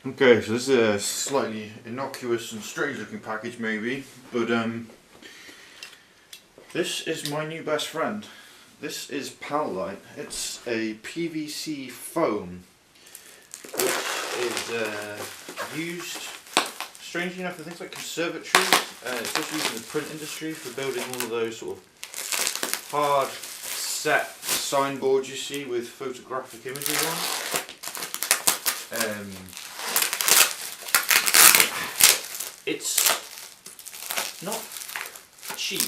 Okay, so this is a slightly innocuous and strange looking package maybe, but this is my new best friend. This is Palight. It's a PVC foam which is used, strangely enough, in things like conservatories. It's also used in the print industry for building all of those sort of hard set signboards you see with photographic images on. It's not cheap,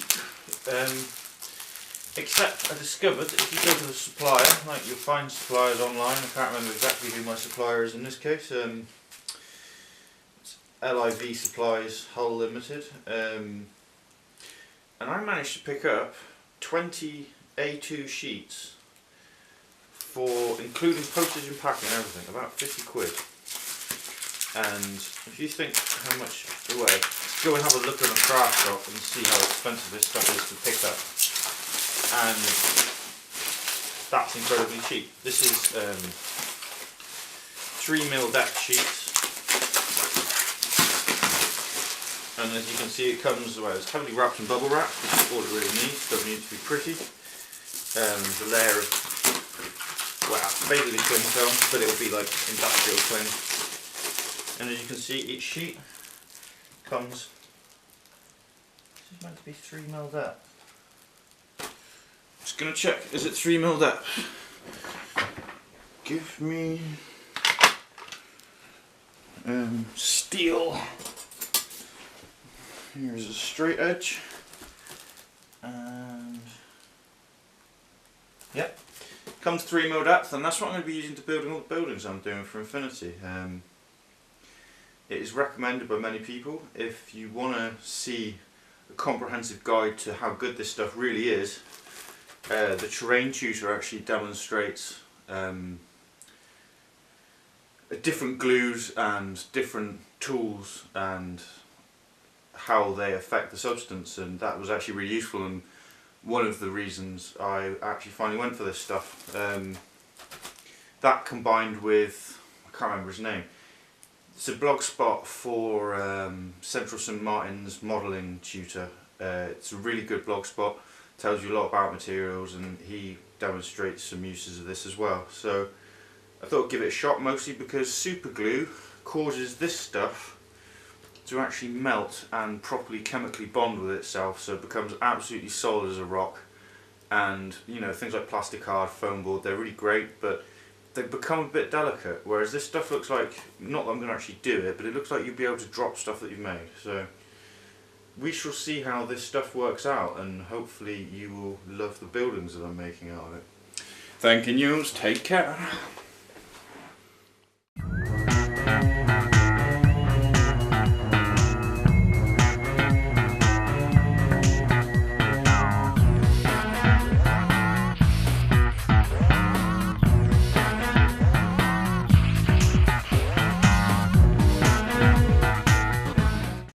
except I discovered that if you go to the supplier, like you'll find suppliers online, I can't remember exactly who my supplier is in this case, it's LIV Supplies Hull Limited, and I managed to pick up 20 A2 sheets for, including postage and packing and everything, about 50 quid. And if you think how much, anyway, go and have a look at a craft shop and see how expensive this stuff is to pick up. And that's incredibly cheap. This is 3mm deck sheets. And as you can see, it comes, well, it's heavily wrapped in bubble wrap, which is all it really needs. Doesn't need to be pretty. The layer of, well, basically cling film, but it'll be like industrial cling. And as you can see, each sheet comes, this is meant to be 3mm depth. Just going to check, is it 3mm depth? Give me steel. Here's a straight edge. And yep, comes 3mm depth, and that's what I'm going to be using to build all the buildings I'm doing for Infinity. It is recommended by many people. If you want to see a comprehensive guide to how good this stuff really is, the terrain tutor actually demonstrates different glues and different tools and how they affect the substance, and that was actually really useful and one of the reasons I actually finally went for this stuff. That combined with, I can't remember his name, it's a blog spot for Central St Martin's modelling tutor. It's a really good blog spot, tells you a lot about materials, and he demonstrates some uses of this as well. So I thought I'd give it a shot, mostly because super glue causes this stuff to actually melt and properly chemically bond with itself, so it becomes absolutely solid as a rock. And you know, things like plastic hard, foam board, they're really great, but they become a bit delicate, whereas this stuff looks like, not that I'm going to actually do it, but it looks like you'll be able to drop stuff that you've made. So we shall see how this stuff works out, and hopefully you will love the buildings that I'm making out of it. Thank you, take care.